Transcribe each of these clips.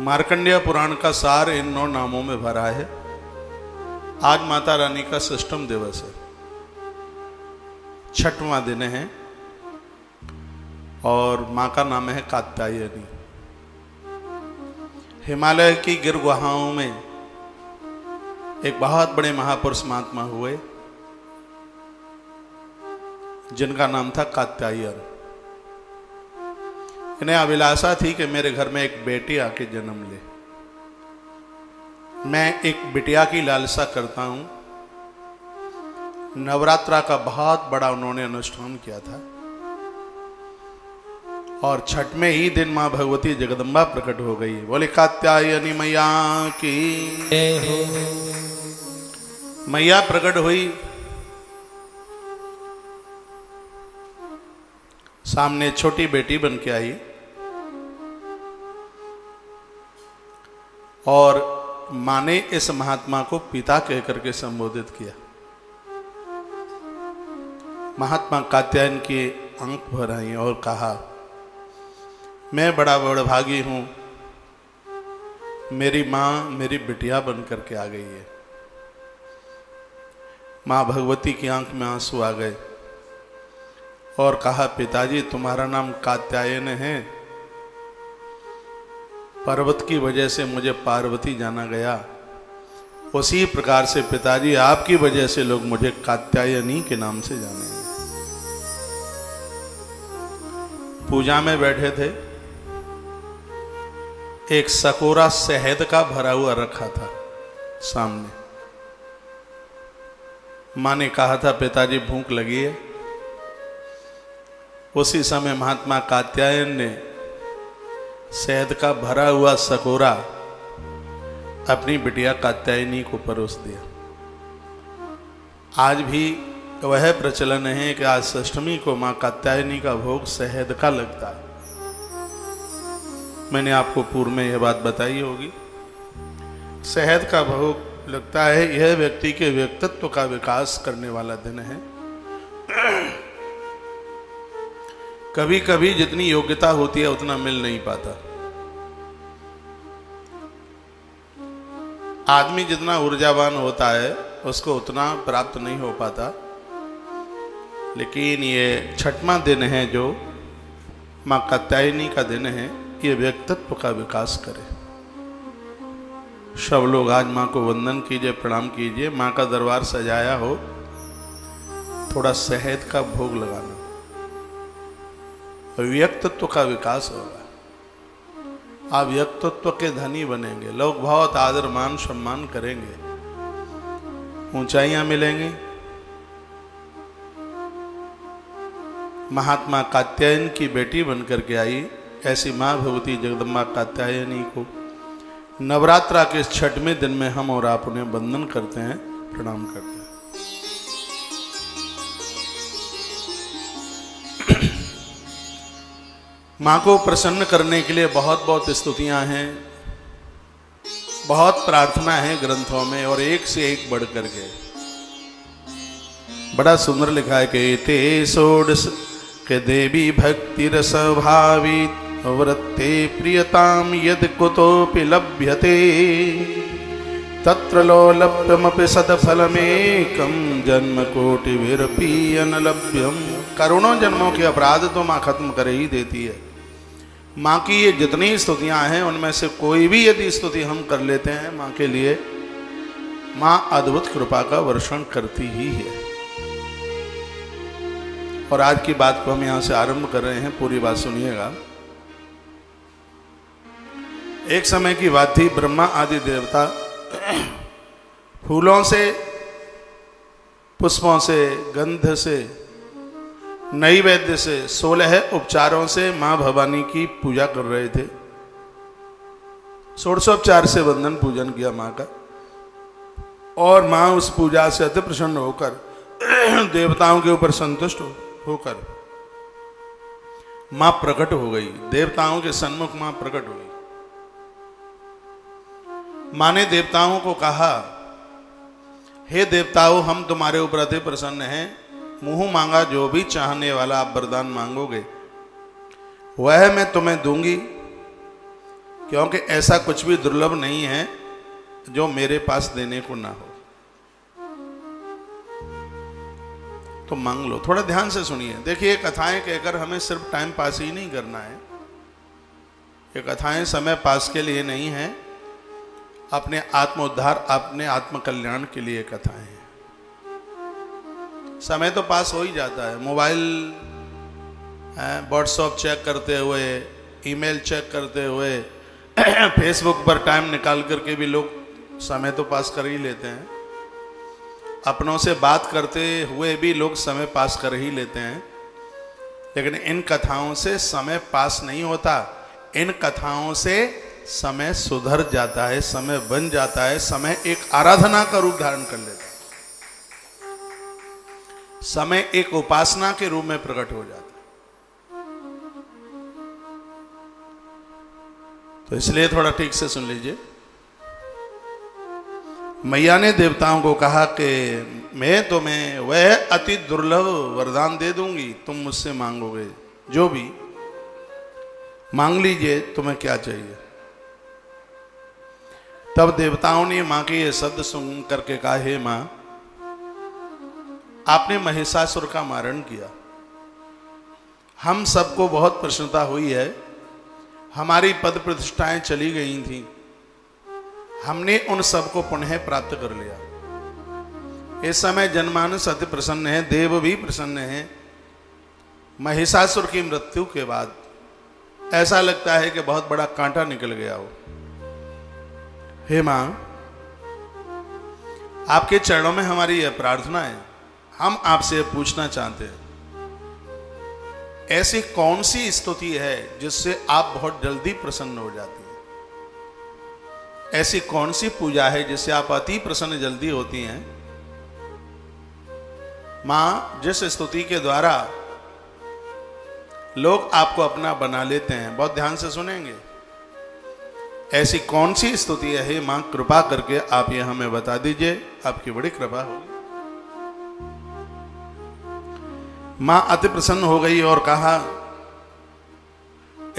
मार्कंडेय पुराण का सार इन 9 नामों में भरा है। आज माता रानी का षष्ठम दिवस है, 6वां दिन है और मां का नाम है कात्यायनी। हिमालय की गिर गुहाओं में एक बहुत बड़े महापुरुष महात्मा हुए जिनका नाम था कात्यायन। इन्हें अभिलाषा थी कि मेरे घर में एक बेटी आके जन्म ले। मैं एक बिटिया की लालसा करता हूं। नवरात्रा का बहुत बड़ा उन्होंने अनुष्ठान किया था और 6वें ही दिन मां भगवती जगदम्बा प्रकट हो गई। बोले कात्यायनी मैया की मैया प्रकट हुई। सामने छोटी बेटी बन के आई और मां ने इस महात्मा को पिता कहकर के संबोधित किया। महात्मा कात्यायन की आंख भर आई और कहा, मैं बड़ा बड़भागी हूं, मेरी मां मेरी बिटिया बन करके आ गई है। मां भगवती की आंख में आंसू आ गए और कहा, पिताजी तुम्हारा नाम कात्यायन है। पर्वत की वजह से मुझे पार्वती जाना गया, उसी प्रकार से पिताजी आपकी वजह से लोग मुझे कात्यायनी के नाम से जानेंगे। पूजा में बैठे थे, एक सकोरा शहद का भरा हुआ रखा था सामने। मां ने कहा था, पिताजी भूख लगी है। उसी समय महात्मा कात्यायन ने शहद का भरा हुआ सकोरा अपनी बिटिया कात्यायनी को परोस दिया। आज भी वह प्रचलन है कि आज षष्ठमी को मां कात्यायनी का भोग शहद का लगता है। मैंने आपको पूर्व में यह बात बताई होगी। शहद का भोग लगता है, यह व्यक्ति के व्यक्तित्व का विकास करने वाला दिन है। कभी कभी जितनी योग्यता होती है उतना मिल नहीं पाता। आदमी जितना ऊर्जावान होता है उसको उतना प्राप्त नहीं हो पाता। लेकिन ये 6वां दिन है जो मां कात्यायनी का दिन है, ये व्यक्तित्व का विकास करे। सब लोग आज मां को वंदन कीजिए, प्रणाम कीजिए। मां का दरबार सजाया हो, थोड़ा शहद का भोग लगाना, व्यक्तित्व का विकास होगा। आप व्यक्तित्व के धनी बनेंगे, लोग बहुत आदर मान सम्मान करेंगे, ऊंचाइयां मिलेंगी। महात्मा कात्यायन की बेटी बनकर के आई, ऐसी मां भगवती जगदम्बा कात्यायनी को नवरात्रा के 6वें दिन में हम और आप उन्हें वंदन करते हैं, प्रणाम करते हैं। मां को प्रसन्न करने के लिए बहुत बहुत स्तुतियां हैं, बहुत प्रार्थना है ग्रंथों में, और एक से एक बढ़ करके बड़ा सुंदर लिखा है कि ते षोडश के देवी भक्ति रस भावित वृत्ते प्रियताम यद कुतोपि लभ्यते तत्र लोलभ्यमपि सदफलमेकं जन्म कोटि विरपि अनलभ्यम। करोड़ों जन्मों के अपराध तो मां खत्म कर ही देती है। मां की ये जितनी स्तुतियां हैं उनमें से कोई भी यदि स्तुति हम कर लेते हैं मां के लिए, मां अद्भुत कृपा का वर्षण करती ही है। और आज की बात को हम यहां से आरंभ कर रहे हैं, पूरी बात सुनिएगा। एक समय की बात थी, ब्रह्मा आदि देवता फूलों से, पुष्पों से, गंध से, नैवेद्य से, 16 उपचारों से मां भवानी की पूजा कर रहे थे। षोडशोपचार से वंदन पूजन किया मां का, और मां उस पूजा से अति प्रसन्न होकर देवताओं के ऊपर संतुष्ट होकर मां प्रकट हो गई। देवताओं के सन्मुख मां प्रकट हुई। मां ने देवताओं को कहा, हे देवताओं, हम तुम्हारे ऊपर अति प्रसन्न हैं। मुंह मांगा जो भी चाहने वाला आप वरदान मांगोगे वह मैं तुम्हें दूंगी। क्योंकि ऐसा कुछ भी दुर्लभ नहीं है जो मेरे पास देने को ना हो। तो मांग लो। थोड़ा ध्यान से सुनिए। देखिए, कथाएं कहकर हमें सिर्फ टाइम पास ही नहीं करना है। ये कथाएं समय पास के लिए नहीं है, अपने आत्म उद्धार, अपने आत्म कल्याण के लिए कथाएं हैं। समय तो पास हो ही जाता है, मोबाइल व्हाट्सएप चेक करते हुए, ईमेल चेक करते हुए, फेसबुक पर टाइम निकाल करके भी लोग समय तो पास कर ही लेते हैं। अपनों से बात करते हुए भी लोग समय पास कर ही लेते हैं। लेकिन इन कथाओं से समय पास नहीं होता। इन कथाओं से समय सुधर जाता है, समय बन जाता है, समय एक आराधना का रूप धारण कर लेता है, समय एक उपासना के रूप में प्रकट हो जाता है। तो इसलिए थोड़ा ठीक से सुन लीजिए। मैया ने देवताओं को कहा कि मैं तुम्हें वह अति दुर्लभ वरदान दे दूंगी, तुम मुझसे मांगोगे जो भी मांग लीजिए, तुम्हें क्या चाहिए। तब देवताओं ने मां के ये शब्द सुन करके कहा, हे मां, आपने महिषासुर का मारण किया, हम सबको बहुत प्रसन्नता हुई है, हमारी पद प्रतिष्ठाएं चली गई थी, हमने उन सबको पुनः प्राप्त कर लिया। इस समय जनमानस अति प्रसन्न है, देव भी प्रसन्न है। महिषासुर की मृत्यु के बाद ऐसा लगता है कि बहुत बड़ा कांटा निकल गया हो। हे मां, आपके चरणों में हमारी यह प्रार्थना है, हम आपसे पूछना चाहते हैं, ऐसी कौन सी स्तुति है जिससे आप बहुत जल्दी प्रसन्न हो जाती हैं? ऐसी कौन सी पूजा है जिससे आप अति प्रसन्न जल्दी होती हैं? मां, जिस स्तुति के द्वारा लोग आपको अपना बना लेते हैं, बहुत ध्यान से सुनेंगे, ऐसी कौन सी स्तुति है? हे मां, कृपा करके आप ये हमें बता दीजिए, आपकी बड़ी कृपा होगी। मां अति प्रसन्न हो गई और कहा,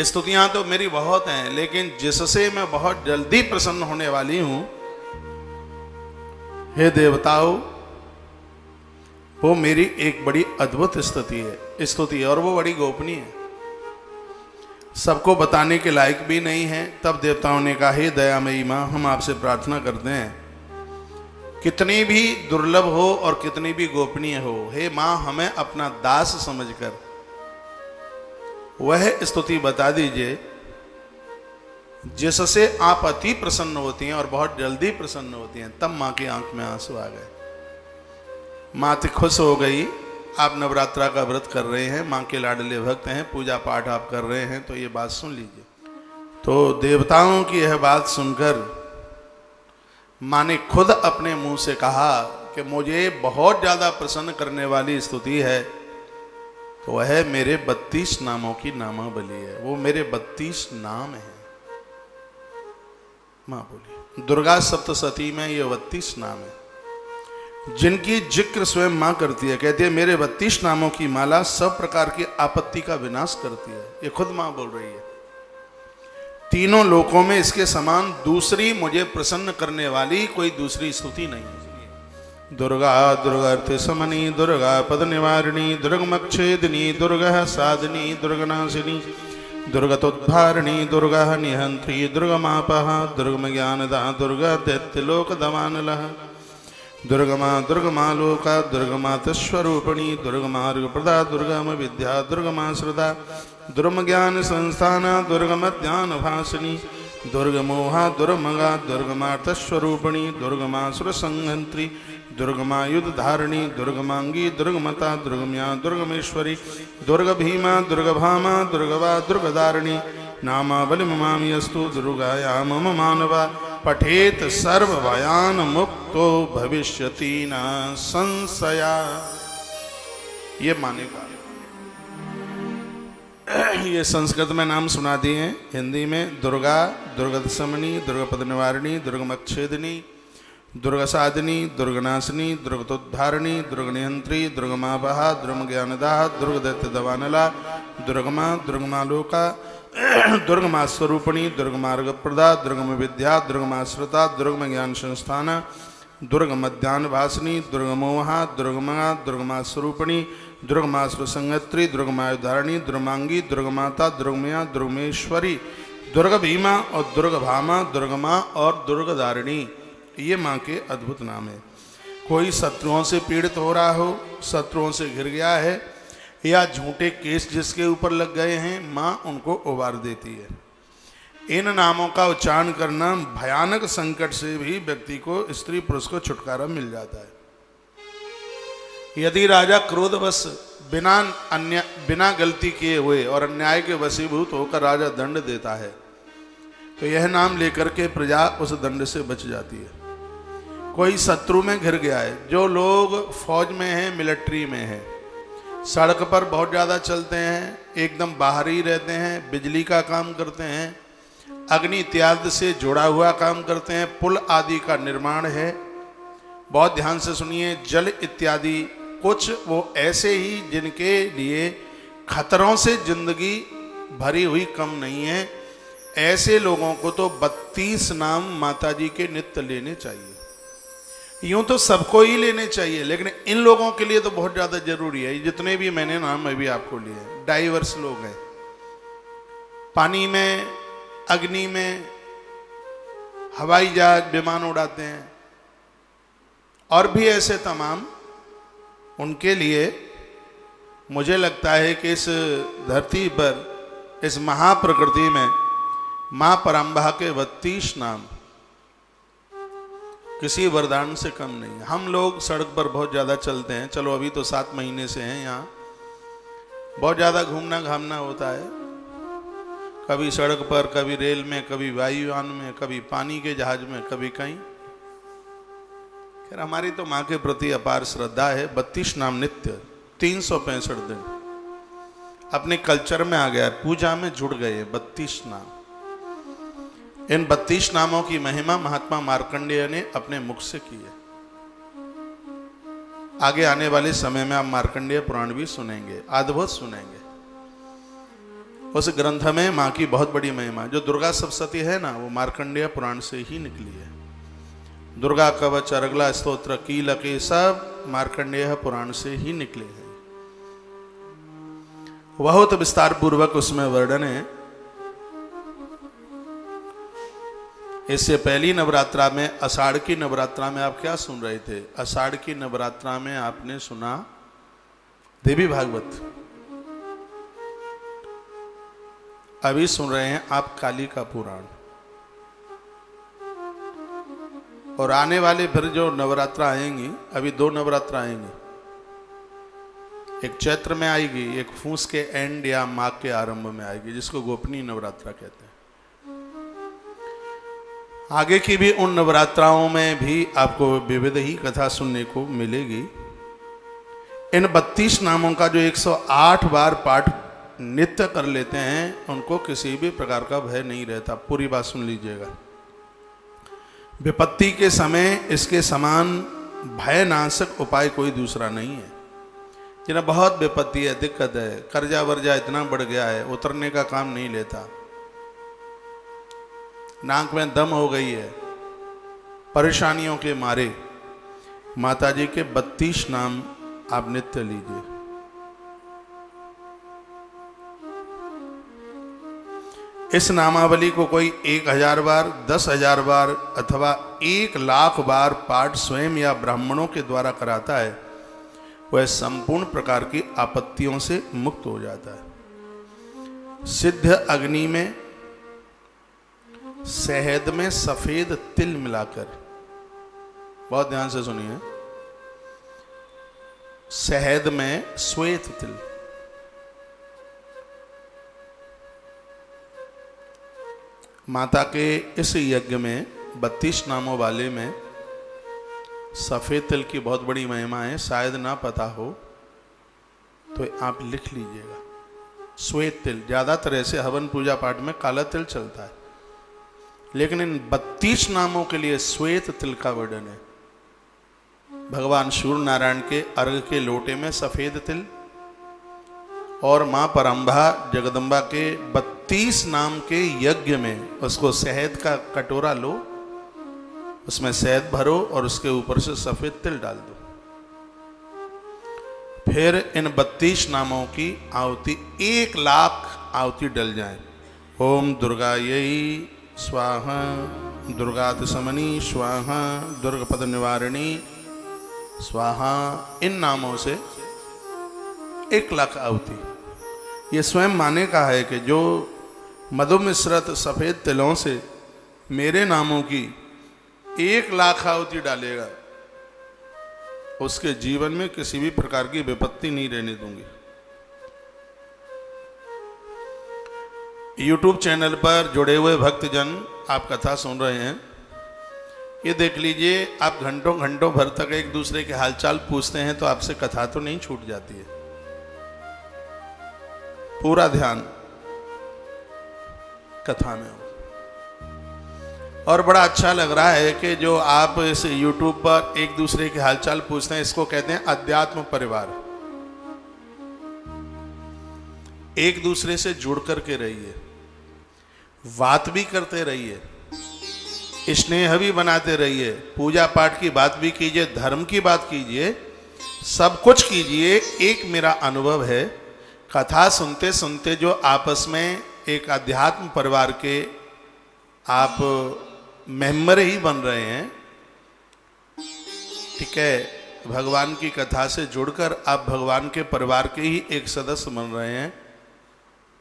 स्तुतियां तो मेरी बहुत हैं, लेकिन जिससे मैं बहुत जल्दी प्रसन्न होने वाली हूं, हे देवताओं, वो मेरी एक बड़ी अद्भुत स्तुति है, और वो बड़ी गोपनीय है, सबको बताने के लायक भी नहीं है। तब देवताओं ने कहा, हे दयामयी मां, हम आपसे प्रार्थना करते हैं, कितनी भी दुर्लभ हो और कितनी भी गोपनीय हो, हे मां, हमें अपना दास समझकर वह स्तुति बता दीजिए जिससे आप अति प्रसन्न होती हैं और बहुत जल्दी प्रसन्न होती हैं। तब मां की आंख में आंसू आ गए। मां तो खुश हो गई। आप नवरात्रा का व्रत कर रहे हैं, मां के लाडले भक्त हैं, पूजा पाठ आप कर रहे हैं, तो ये बात सुन लीजिए। तो देवताओं की यह बात सुनकर मां ने खुद अपने मुंह से कहा कि मुझे बहुत ज्यादा प्रसन्न करने वाली स्तुति है, तो वह मेरे 32 नामों की नामावली है। वो मेरे 32 नाम हैं। मां बोली, दुर्गा सप्तशती में ये 32 नाम है जिनकी जिक्र स्वयं मां करती है। कहती है, मेरे 32 नामों की माला सब प्रकार की आपत्ति का विनाश करती है। ये खुद मां बोल रही है। तीनों लोकों में इसके समान दूसरी मुझे प्रसन्न करने वाली कोई दूसरी स्तुति नहीं है। दुर्गा दुर्गार्थ समनी, दुर्गा पद निवारिणी, दुर्गमक्षेदिनी, दुर्गा साधिनी, दुर्गनाशिनी, दुर्गतोद्धारिणी, दुर्गा निहंत्री, दुर्गमापः, दुर्गम ज्ञानदा, दुर्गा दैत्यलोक दमानलः, दुर्गमा दुर्गमालोका, दुर्गमा तस्वरूपिणी, दुर्गमार्गप्रदा, दुर्गम विद्या, दुर्गमा श्रद्धा, दुर्गम ज्ञान संस्थाना, दुर्गम ज्ञान भाषिनी, दुर्गमोहा, दुर्गमगा, दुर्गमार्थस्वरूपिणी, दुर्गमा सुरसंहंत्री, दुर्गमा युद्ध धारिणी, दुर्गमांगी, दुर्गमता, दुर्गम्या, दुर्गमेश्वरी, दुर्ग भीमा, दुर्गभामा, दुर्गवा, दुर्गदारिणी, नामावली ममामि अस्तु दुर्गाया मम मानवा, पठेत सर्वभयान मुक्तो भविष्यति न संशया। ये माने का ये संस्कृत में नाम सुना दिए हैं, हिंदी में दुर्गा, दुर्गतशमनी, दुर्गपद निवारिणी, दुर्गमक्षेदिनी, दुर्गसाधिनी, दुर्गनाशिनी, दुर्गतोद्धारिणी, दुर्गनियंत्री, दुर्गमापहा, दुर्गम ज्ञानदा, दुर्गदैत्य दवानला, दुर्गमा, दुर्गमालोका, दुर्गमा स्वरूपिणी, दुर्गमार्ग प्रदा, दुर्गम विद्या, दुर्गमाश्रिता, दुर्गम ज्ञान संस्थान, दुर्गमध्यान भाषिनी, दुर्गमोहा, दुर्गमा, दुर्गमा स्वरूपिणी, दुर्गमाश्र संगत्री, दुर्गमायुधारिणी, दुर्गांगी, दुर्गमाता, दुर्गमया, दुर्गमेश्वरी, दुर्ग भीमा और दुर्ग भामा, दुर्गमा और दुर्गधारिणी, ये माँ के अद्भुत नाम है। कोई शत्रुओं से पीड़ित हो रहा हो, शत्रुओं से घिर गया है, या झूठे केस जिसके ऊपर लग गए हैं, माँ उनको उबार देती है। इन नामों का उच्चारण करना भयानक संकट से भी व्यक्ति को, स्त्री पुरुष को छुटकारा मिल जाता है। यदि राजा क्रोधवश बिना गलती किए हुए और अन्याय के वशीभूत होकर राजा दंड देता है, तो यह नाम लेकर के प्रजा उस दंड से बच जाती है। कोई शत्रु में घिर गया है, जो लोग फौज में हैं, मिलिट्री में हैं, सड़क पर बहुत ज़्यादा चलते हैं, एकदम बाहर ही रहते हैं, बिजली का काम करते हैं, अग्नि इत्यादि से जुड़ा हुआ काम करते हैं, पुल आदि का निर्माण है, बहुत ध्यान से सुनिए, जल इत्यादि कुछ वो ऐसे ही जिनके लिए खतरों से जिंदगी भरी हुई कम नहीं है, ऐसे लोगों को तो 32 नाम माताजी के नित्य लेने चाहिए। यूं तो सबको ही लेने चाहिए, लेकिन इन लोगों के लिए तो बहुत ज़्यादा जरूरी है। जितने भी मैंने नाम अभी आपको लिए, डाइवर्स लोग हैं, पानी में, अग्नि में, हवाई जहाज विमान उड़ाते हैं, और भी ऐसे तमाम, उनके लिए मुझे लगता है कि इस धरती पर, इस महाप्रकृति में माँ पराम्बा के 32 नाम किसी वरदान से कम नहीं है। हम लोग सड़क पर बहुत ज़्यादा चलते हैं, चलो अभी तो 7 महीने से हैं यहाँ, बहुत ज़्यादा घूमना घामना होता है, कभी सड़क पर, कभी रेल में, कभी वायुयान में, कभी पानी के जहाज में, कभी कहीं। खैर हमारी तो माँ के प्रति अपार श्रद्धा है। 32 नाम नित्य, 365 दिन अपने कल्चर में आ गया, पूजा में जुड़ गए 32 नाम। इन 32 नामों की महिमा महात्मा मार्कंडेय ने अपने मुख से की है। आगे आने वाले समय में आप मार्कंडेय पुराण भी सुनेंगे, अद्भुत सुनेंगे। उस ग्रंथ में माँ की बहुत बड़ी महिमा, जो दुर्गा सप्तशती है ना, वो मार्कंडेय पुराण से ही निकली है। दुर्गा कवच, अर्गला स्तोत्र, कीलक, ये सब मार्कंडेय पुराण से ही निकले हैं। बहुत विस्तार पूर्वक उसमें वर्णन है। इससे पहली नवरात्रा में, आषाढ़ की नवरात्रा में आप क्या सुन रहे थे? आषाढ़ की नवरात्रा में आपने सुना देवी भागवत। अभी सुन रहे हैं आप काली का पुराण। और आने वाले फिर जो नवरात्रा आएंगी, अभी 2 नवरात्रा आएंगी, एक चैत्र में आएगी, एक फूस के एंड या माघ के आरंभ में आएगी, जिसको गोपनीय नवरात्रा कहते हैं। आगे की भी उन नवरात्राओं में भी आपको विविध ही कथा सुनने को मिलेगी। इन 32 नामों का जो 108 बार पाठ नित्य कर लेते हैं, उनको किसी भी प्रकार का भय नहीं रहता। पूरी बात सुन लीजिएगा। विपत्ति के समय इसके समान भयनाशक उपाय कोई दूसरा नहीं है। जिन्हें बहुत विपत्ति है, दिक्कत है, कर्जा वर्जा इतना बढ़ गया है, उतरने का काम नहीं लेता, नाक में दम हो गई है, परेशानियों के मारे माता जी के 32 नाम आप नित्य लीजिए। इस नामावली को कोई 1000 बार, 10,000 बार अथवा 1,00,000 बार पाठ स्वयं या ब्राह्मणों के द्वारा कराता है, वह संपूर्ण प्रकार की आपत्तियों से मुक्त हो जाता है। सिद्ध अग्नि में, शहद में सफेद तिल मिलाकर, बहुत ध्यान से सुनिए, शहद में श्वेत तिल, माता के इस यज्ञ में 32 नामों वाले में सफेद तिल की बहुत बड़ी महिमा है। शायद ना पता हो तो आप लिख लीजिएगा। श्वेत तिल, ज्यादातर ऐसे हवन पूजा पाठ में काला तिल चलता है, लेकिन इन 32 नामों के लिए श्वेत तिल का वर्णन है। भगवान सूर्य नारायण के अर्घ के लोटे में सफेद तिल, और मां पराम्बा जगदम्बा के 32 नाम के यज्ञ में उसको शहद का कटोरा लो, उसमें शहद भरो और उसके ऊपर से सफेद तिल डाल दो। फिर इन 32 नामों की आहुति 1 लाख आहुति डल जाए। ओम दुर्गायै स्वाहा, दुर्गादशमनी स्वाहा, दुर्गपद निवारिणी स्वाहा, इन नामों से 1 लाख आहुति। ये स्वयं माने का है कि जो मधु मिश्रित सफेद तिलों से मेरे नामों की 1 लाख आहुति डालेगा, उसके जीवन में किसी भी प्रकार की विपत्ति नहीं रहने दूंगी। YouTube चैनल पर जुड़े हुए भक्तजन आप कथा सुन रहे हैं, ये देख लीजिए, आप घंटों घंटों भर तक एक दूसरे के हालचाल पूछते हैं तो आपसे कथा तो नहीं छूट जाती है। पूरा ध्यान कथा में हो। और बड़ा अच्छा लग रहा है कि जो आप इस YouTube पर एक दूसरे के हालचाल पूछते हैं, इसको कहते हैं अध्यात्म परिवार। एक दूसरे से जुड़ करके रहिए, बात भी करते रहिए, स्नेह भी बनाते रहिए, पूजा पाठ की बात भी कीजिए, धर्म की बात कीजिए, सब कुछ कीजिए। एक मेरा अनुभव है, कथा सुनते सुनते जो आपस में एक अध्यात्म परिवार के आप मेंबर ही बन रहे हैं, ठीक है, भगवान की कथा से जुड़कर आप भगवान के परिवार के ही एक सदस्य बन रहे हैं।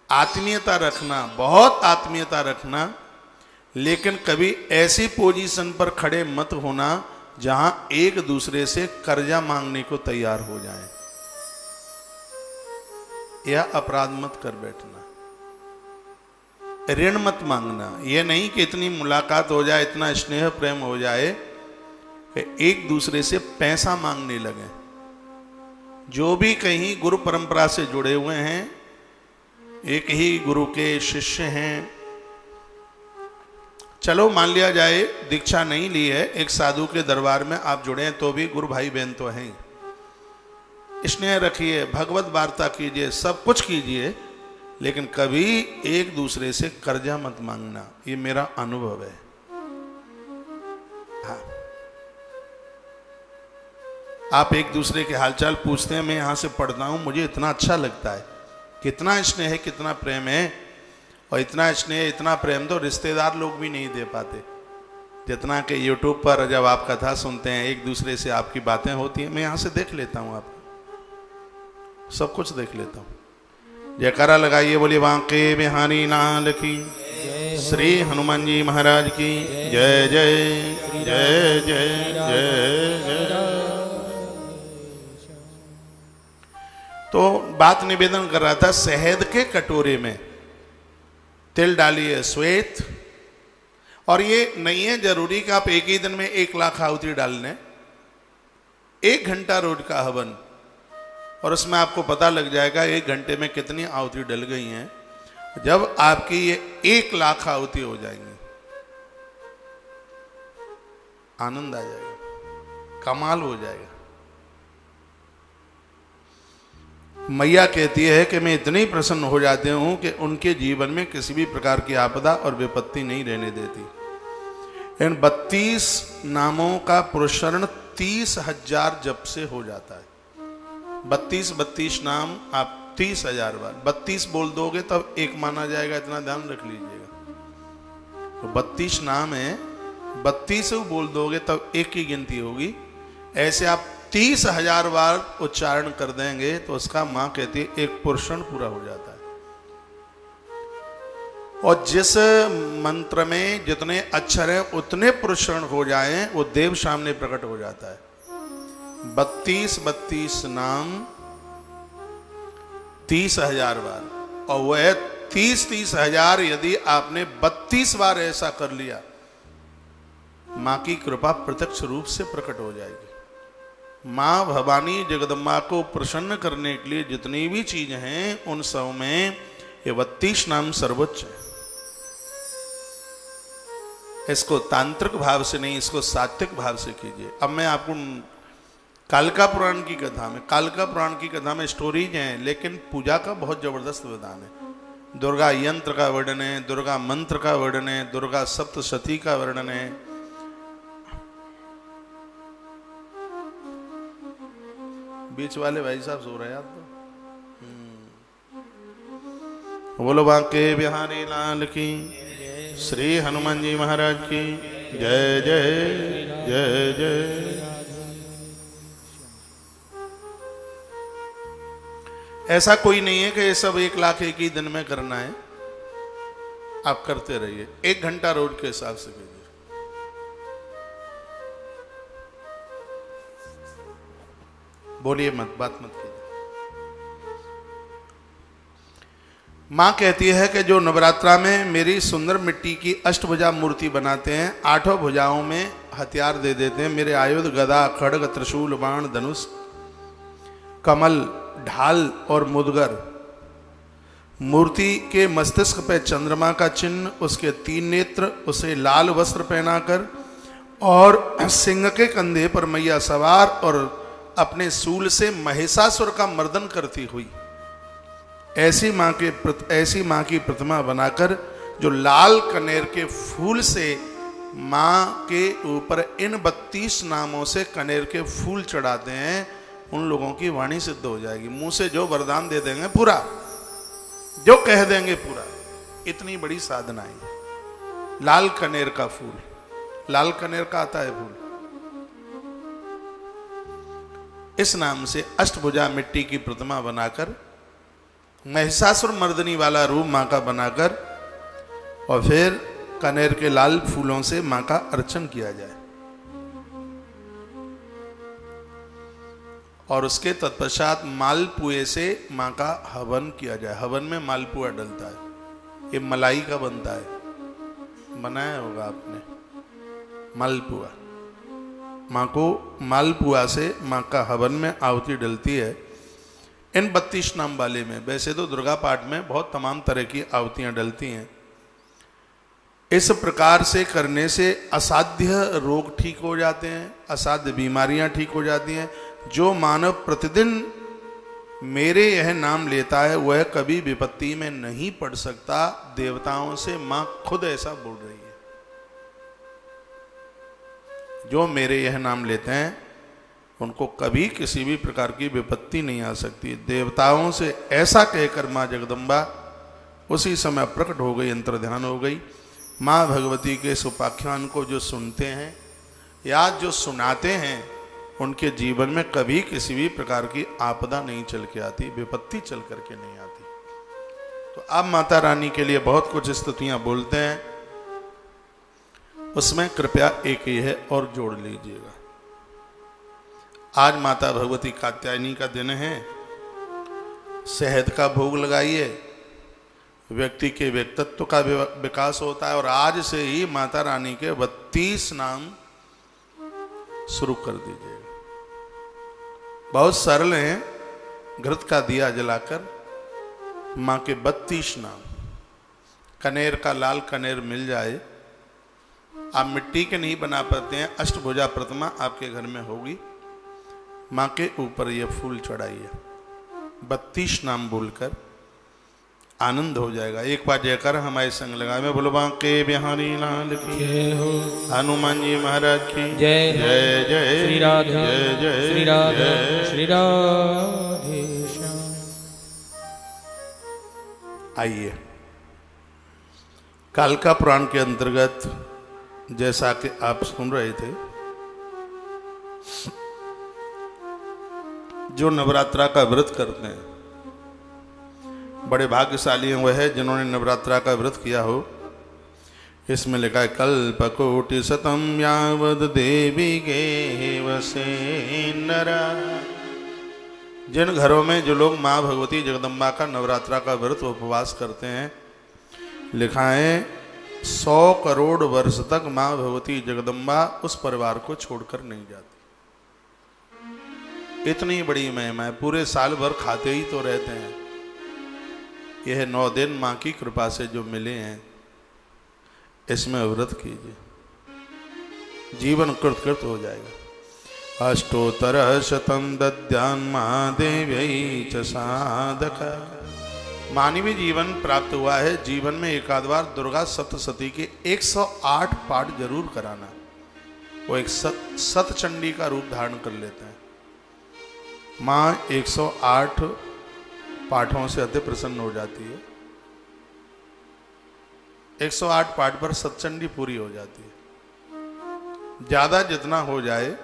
आत्मीयता रखना, बहुत आत्मीयता रखना, लेकिन कभी ऐसी पोजीशन पर खड़े मत होना जहां एक दूसरे से कर्जा मांगने को तैयार हो जाए, या अपराध मत कर बैठना, ऋण मत मांगना। यह नहीं कि इतनी मुलाकात हो जाए, इतना स्नेह प्रेम हो जाए कि एक दूसरे से पैसा मांगने लगे। जो भी कहीं गुरु परंपरा से जुड़े हुए हैं, एक ही गुरु के शिष्य हैं, चलो मान लिया जाए दीक्षा नहीं ली है, एक साधु के दरबार में आप जुड़े हैं तो भी गुरु भाई बहन तो हैं। स्नेह रखिए, भगवत वार्ता कीजिए, सब कुछ कीजिए, लेकिन कभी एक दूसरे से कर्जा मत मांगना। ये मेरा अनुभव है। हाँ, आप एक दूसरे के हालचाल पूछते हैं, मैं यहां से पढ़ता हूं, मुझे इतना अच्छा लगता है, कितना स्नेह है, कितना प्रेम है। और इतना स्नेह, इतना प्रेम तो रिश्तेदार लोग भी नहीं दे पाते जितना कि YouTube पर जब आप कथा सुनते हैं, एक दूसरे से आपकी बातें होती हैं। मैं यहाँ से देख लेता हूँ, आप सब कुछ देख लेता हूँ। जयकारा लगाइए, बोलिए बांके बिहारी लाल की, श्री हनुमान जी महाराज की जय जय जय जय जय जय। तो बात निवेदन कर रहा था, शहद के कटोरे में तिल डालिए श्वेत, और ये नहीं है जरूरी कि आप एक ही दिन में 1 लाख आहुति डाल लें। 1 घंटा रोज का हवन, और उसमें आपको पता लग जाएगा 1 घंटे में कितनी आहुति डल गई हैं। जब आपकी ये 1 लाख आहुति हो जाएंगी, आनंद आ जाएगा, कमाल हो जाएगा। मैया कहती है कि मैं इतनी प्रसन्न हो जाती हूं कि उनके जीवन में किसी भी प्रकार की आपदा और विपत्ति नहीं रहने देती। इन 32 नामों का पुरस्करण 30,000 जप से हो जाता है। 32 नाम आप 30,000 बार 32 बोल दोगे तब एक माना जाएगा, इतना ध्यान रख लीजिएगा। तो 32 नाम है, 32 बोल दोगे तब एक की गिनती होगी। ऐसे आप 30,000 बार उच्चारण कर देंगे तो उसका मां कहती है एक पुरुषण पूरा हो जाता है। और जिस मंत्र में जितने अक्षर हैं उतने पुरुषण हो जाएं, वो देव सामने प्रकट हो जाता है। 32 नाम 30,000 बार, और वह 30,000 यदि आपने 32 बार ऐसा कर लिया, मां की कृपा प्रत्यक्ष रूप से प्रकट हो जाएगी। मां भवानी जगदम्बा को प्रसन्न करने के लिए जितनी भी चीज हैं उन सब में ये 32 नाम सर्वोच्च है। इसको तांत्रिक भाव से नहीं, इसको सात्विक भाव से कीजिए। अब मैं आपको कालिका पुराण की कथा में स्टोरीज हैं, लेकिन पूजा का बहुत जबरदस्त विधान है। दुर्गा यंत्र का वर्णन है, दुर्गा मंत्र का वर्णन है, दुर्गा सप्तशती का वर्णन है। बीच वाले भाई साहब सो रहे हैं आप तो। बोलो बांके बिहारी लाल की, श्री हनुमान जी महाराज की जय जय जय जय। ऐसा कोई नहीं है कि ये सब 1 लाख एक ही दिन में करना है। आप करते रहिए, 1 घंटा रोज के हिसाब से कीजिए। बोलिए मत, बात मत कीजिए। मां कहती है कि जो नवरात्रा में मेरी सुंदर मिट्टी की अष्टभुजा मूर्ति बनाते हैं, 8 भुजाओं में हथियार दे देते हैं, मेरे आयुध गदा खड्ग त्रिशूल बाण धनुष कमल ढाल और मुदगर, मूर्ति के मस्तिष्क पे चंद्रमा का चिन्ह, उसके 3 नेत्र, उसे लाल वस्त्र पहनाकर और सिंह के कंधे पर मैया सवार और अपने सूल से महिषासुर का मर्दन करती हुई ऐसी मां की प्रतिमा बनाकर जो लाल कनेर के फूल से मां के ऊपर इन 32 नामों से कनेर के फूल चढ़ाते हैं, उन लोगों की वाणी सिद्ध हो जाएगी। मुंह से जो वरदान दे देंगे पूरा, जो कह देंगे पूरा। इतनी बड़ी साधना है। लाल कनेर का फूल, लाल कनेर का आता है फूल, इस नाम से अष्टभुजा मिट्टी की प्रतिमा बनाकर महिषासुर मर्दनी वाला रूप मां का बनाकर और फिर कनेर के लाल फूलों से मां का अर्चन किया जाए और उसके तत्पश्चात मालपुए से मां का हवन किया जाए। हवन में मालपुआ डलता है, ये मलाई का बनता है, बनाया होगा आपने मालपुआ। मां को मालपुआ से मां का हवन में आहुति डलती है इन 32 नाम वाले में। वैसे तो दुर्गा पाठ में बहुत तमाम तरह की आहुतियां डलती हैं। इस प्रकार से करने से असाध्य रोग ठीक हो जाते हैं, असाध्य बीमारियां ठीक हो जाती हैं। जो मानव प्रतिदिन मेरे यह नाम लेता है वह कभी विपत्ति में नहीं पड़ सकता। देवताओं से मां खुद ऐसा बोल रही है। जो मेरे यह नाम लेते हैं उनको कभी किसी भी प्रकार की विपत्ति नहीं आ सकती। देवताओं से ऐसा कहकर मां जगदम्बा उसी समय प्रकट हो गई, अंतर्ध्यान हो गई। मां भगवती के इस उपाख्यान को जो सुनते हैं या जो सुनाते हैं उनके जीवन में कभी किसी भी प्रकार की आपदा नहीं चल के आती, विपत्ति चल करके नहीं आती। तो आप माता रानी के लिए बहुत कुछ स्तुतियां बोलते हैं, उसमें कृपया एक ही है और जोड़ लीजिएगा। आज माता भगवती कात्यायनी का दिन है। शहद का भोग लगाइए, व्यक्ति के व्यक्तित्व का विकास होता है। और आज से ही माता रानी के 32 नाम शुरू कर दीजिएगा। बहुत सरल हैं। घृत का दिया जलाकर मां के 32 नाम, कनेर का लाल कनेर मिल जाए, आप मिट्टी के नहीं बना पाते हैं, अष्टभुजा प्रतिमा आपके घर में होगी, मां के ऊपर ये फूल चढ़ाइए, 32 नाम बोलकर आनंद हो जाएगा। एक बार जयकार हमारे संग लगा में बोलो बांके बिहारी लाल की जय हो, हनुमान जी महाराज की जय जय जय श्री राधा जय जय श्री राधा जय। श्री राधे श्याम। आइए, कालका पुराण के अंतर्गत जैसा कि आप सुन रहे थे, जो नवरात्रा का व्रत करते हैं बड़े भाग्यशाली हैं वह है जिन्होंने नवरात्रा का व्रत किया हो। इसमें लिखा है कल्पकोटि शतम यावद देवी गे वसे नरा। जिन घरों में जो लोग माँ भगवती जगदम्बा का नवरात्रा का व्रत उपवास करते हैं, लिखा है 100 करोड़ वर्ष तक माँ भगवती जगदम्बा उस परिवार को छोड़कर नहीं जाती। इतनी बड़ी महिमा है। पूरे साल भर खाते ही तो रहते हैं। यह 9 दिन माँ की कृपा से जो मिले हैं, इसमें व्रत कीजिए, जीवन कृत हो जाएगा। अष्टोत्तर शतम दद्यान माँ देव्यै च साधक मानवीय जीवन प्राप्त हुआ है, जीवन में एक आध बार दुर्गा सप्तशती के 108 पाठ जरूर कराना। वो एक सतचंडी का रूप धारण कर लेते हैं। माँ 108 पाठों से अति प्रसन्न हो जाती है। 108 पाठ पर सतचंडी पूरी हो जाती है। ज्यादा जितना हो जाए,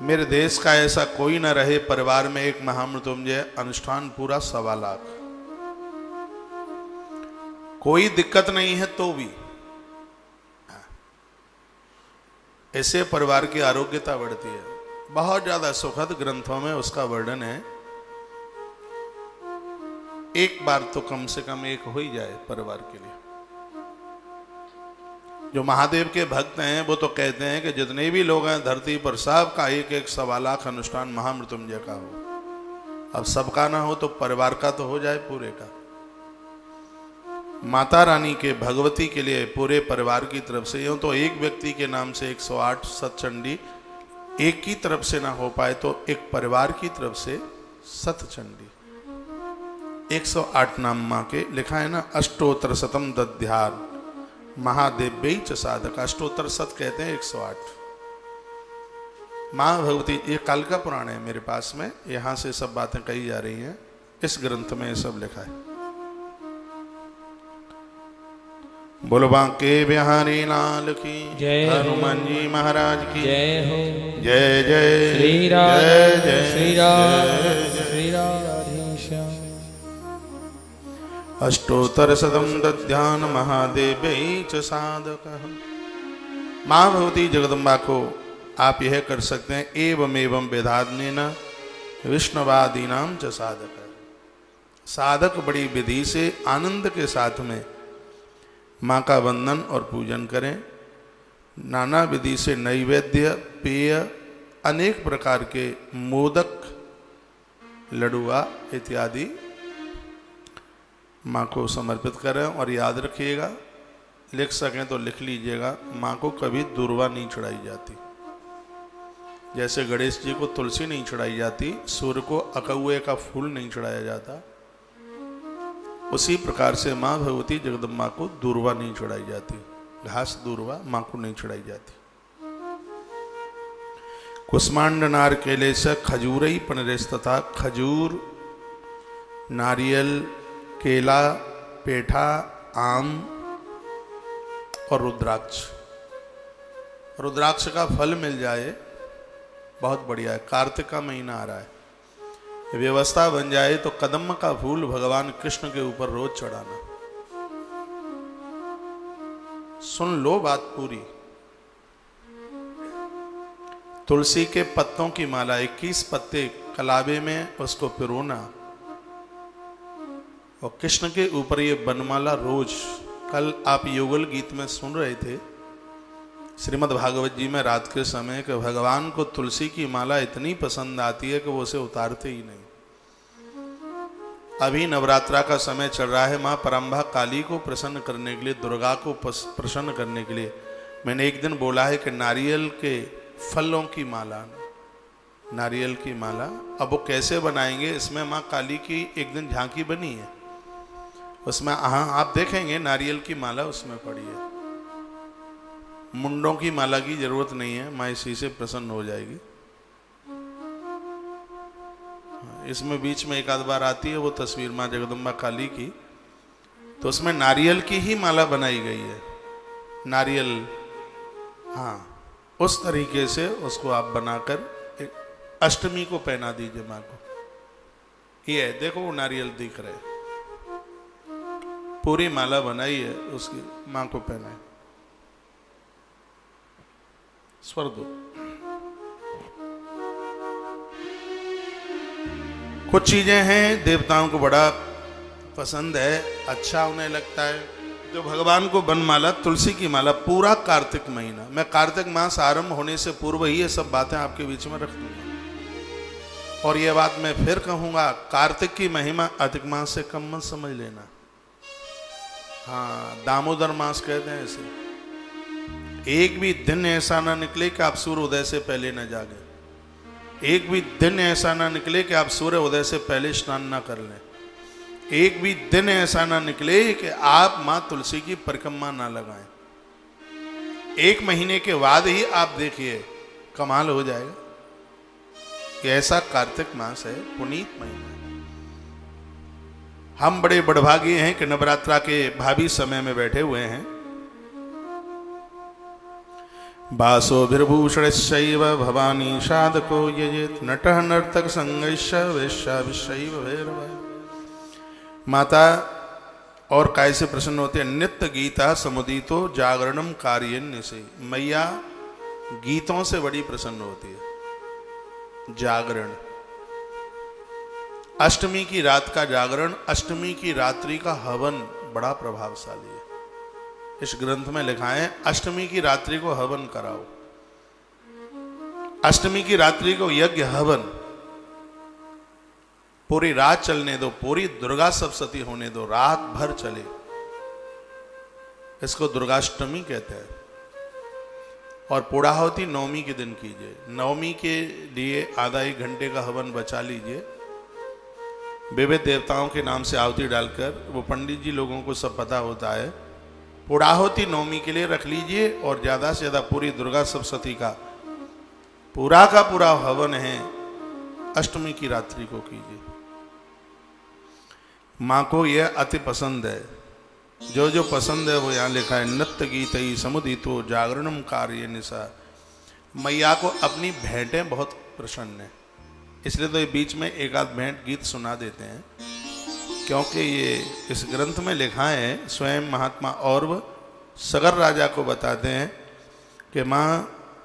मेरे देश का ऐसा कोई न रहे परिवार में एक महामृत्युंजय अनुष्ठान पूरा 1.25 लाख। कोई दिक्कत नहीं है तो भी ऐसे परिवार की आरोग्यता बढ़ती है। बहुत ज्यादा सुखद ग्रंथों में उसका वर्णन है। एक बार तो कम से कम एक हो ही जाए परिवार के लिए। जो महादेव के भक्त हैं वो तो कहते हैं कि जितने भी लोग हैं धरती पर, सबका एक 1.25 लाख अनुष्ठान महामृत्युंजय का हो। अब सबका ना हो तो परिवार का तो हो जाए पूरे का। माता रानी के भगवती के लिए पूरे परिवार की तरफ से, यूं तो एक व्यक्ति के नाम से 108 सतचंडी, एक की तरफ से ना हो पाए तो एक परिवार की तरफ से सतचंडी 108 नाम माँ के। लिखा है ना, अष्टोत्तर शतम दध्यार महादेव्यै च साधक। अष्टोत्तर सत कहते हैं 108। माँ भगवती, ये काल का पुराण है मेरे पास में, यहां से सब बातें कही जा रही हैं। इस ग्रंथ में ये सब लिखा है। बोलो बांके बिहारी लाल की जय, हनुमान जी महाराज की जय हो। जय जय श्री राम, जय जय श्री राम, जय जय। श्री राधेश्याम। अष्टोत्तर शतम दध्यान महादेव्यै च साधकः। माँ भगवती जगदम्बा को आप यह कर सकते हैं, एवं एवं वेदाध्ययन विष्णुवादीनां च साधकः। साधक बड़ी विधि से आनंद के साथ में माँ का वंदन और पूजन करें। नाना विधि से नैवेद्य, पेय, अनेक प्रकार के मोदक, लडुआ इत्यादि माँ को समर्पित करें। और याद रखिएगा, लिख सकें तो लिख लीजिएगा, माँ को कभी दूर्वा नहीं चढ़ाई जाती। जैसे गणेश जी को तुलसी नहीं चढ़ाई जाती, सूर्य को अकौए का फूल नहीं चढ़ाया जाता, उसी प्रकार से माँ भगवती जगदम्बा को दूर्वा नहीं चढ़ाई जाती। घास दूर्वा माँ को नहीं चढ़ाई जाती। कुष्मांड नार केले से खजूरई पनरेस, तथा खजूर, नारियल, केला, पेठा, आम और रुद्राक्ष। रुद्राक्ष का फल मिल जाए बहुत बढ़िया है। कार्तिक का महीना आ रहा है, व्यवस्था बन जाए तो कदम्ब का फूल भगवान कृष्ण के ऊपर रोज चढ़ाना। सुन लो बात पूरी। तुलसी के पत्तों की माला 21 पत्ते कलावे में उसको पिरोना, और कृष्ण के ऊपर ये बनमाला रोज। कल आप युगल गीत में सुन रहे थे श्रीमद् भागवत जी में रात के समय कि भगवान को तुलसी की माला इतनी पसंद आती है कि वो उसे उतारते ही नहीं। अभी नवरात्रा का समय चल रहा है। माँ परम्भा काली को प्रसन्न करने के लिए, दुर्गा को प्रसन्न करने के लिए मैंने एक दिन बोला है कि नारियल के फलों की माला, नारियल की माला। अब वो कैसे बनाएंगे, इसमें माँ काली की एक दिन झांकी बनी है, उसमें हाँ आप देखेंगे नारियल की माला उसमें पड़ी है। मुंडों की माला की जरूरत नहीं है, माँ इसी से प्रसन्न हो जाएगी। इसमें बीच में एक आध बार आती है वो तस्वीर माँ जगदम्बा काली की, तो उसमें नारियल की ही माला बनाई गई है। नारियल, हाँ, उस तरीके से उसको आप बनाकर अष्टमी को पहना दीजिए माँ को। ये है, देखो वो नारियल दिख रहे, पूरी माला बनाई है उसकी, माँ को पहनाए। स्वर दो। कुछ चीजें हैं देवताओं को बड़ा पसंद है, अच्छा उन्हें लगता है। जो भगवान को बनमाला, तुलसी की माला, पूरा कार्तिक महीना, मैं कार्तिक मास आरंभ होने से पूर्व ही ये सब बातें आपके बीच में रख दूंगा। और ये बात मैं फिर कहूंगा, कार्तिक की महिमा अधिक मास से कम मत समझ लेना। हाँ, दामोदर मास कहते हैं इसे। एक भी दिन ऐसा ना निकले कि आप सूर्य उदय से पहले न जागे। एक भी दिन ऐसा ना निकले कि आप सूर्य उदय से पहले स्नान ना कर लें। एक भी दिन ऐसा ना निकले कि आप मां तुलसी की परिक्रमा ना लगाएं। 1 महीने के बाद ही आप देखिए कमाल हो जाएगा कि ऐसा कार्तिक मास है, पुनीत महीना है। हम बड़े बड़भागी हैं कि नवरात्रा के भावी समय में बैठे हुए हैं। बासोभिर्भूषणश्चैव भवानी साधको यजेत नटः नर्तक संगैश्च वेश्या विश्वैव भैरवः। माता और काय से प्रसन्न होते हैं? नित्य गीता समुदितो जागरणम कार्यन्य से। मैया गीतों से बड़ी प्रसन्न होती है। जागरण, अष्टमी की रात का जागरण, अष्टमी की रात्रि का हवन बड़ा प्रभावशाली है। इस ग्रंथ में लिखा है अष्टमी की रात्रि को हवन कराओ। अष्टमी की रात्रि को यज्ञ हवन पूरी रात चलने दो, पूरी दुर्गा सप्तशती होने दो, रात भर चले। इसको दुर्गाष्टमी कहते हैं। और पूर्णाहुति नवमी के दिन कीजिए। नवमी के लिए आधा 1 घंटे का हवन बचा लीजिए। विविध देवताओं के नाम से आहुति डालकर, वो पंडित जी लोगों को सब पता होता है। पूर्णाहुति नवमी के लिए रख लीजिए और ज्यादा से ज्यादा पूरी दुर्गा सप्तशती का पूरा हवन है अष्टमी की रात्रि को कीजिए। माँ को यह अति पसंद है। जो जो पसंद है वो यहाँ लिखा है। नृत्य गीत ही समुदितो जागरणम कार्य निशा। मैया को अपनी भेंटें बहुत प्रसन्न है, इसलिए तो ये बीच में एक आध भेंट गीत सुना देते हैं, क्योंकि ये इस ग्रंथ में लिखा है। स्वयं महात्मा औरव सगर राजा को बताते हैं कि माँ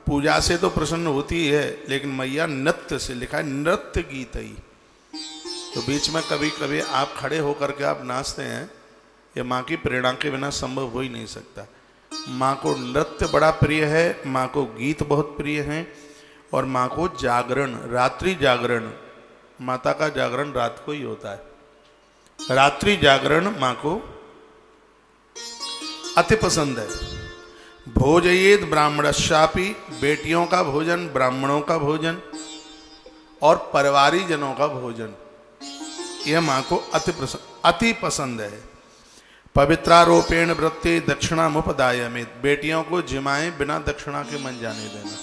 पूजा से तो प्रसन्न होती है, लेकिन मैया नृत्य से, लिखा है नृत्य गीत ही। तो बीच में कभी कभी आप खड़े होकर के आप नाचते हैं, ये माँ की प्रेरणा के बिना संभव हो ही नहीं सकता। माँ को नृत्य बड़ा प्रिय है, माँ को गीत बहुत प्रिय हैं, और माँ को जागरण, रात्रि जागरण, माता का जागरण रात को ही होता है। रात्रि जागरण माँ को अति पसंद है। भोजयेद ब्राह्मणशापी, बेटियों का भोजन, ब्राह्मणों का भोजन और परिवारी जनों का भोजन, यह माँ को अति पसंद है। पवित्रारोपेण वृत्ति दक्षिणा मुपदाय में, बेटियों को जिमाएं बिना दक्षिणा के मन जाने देना।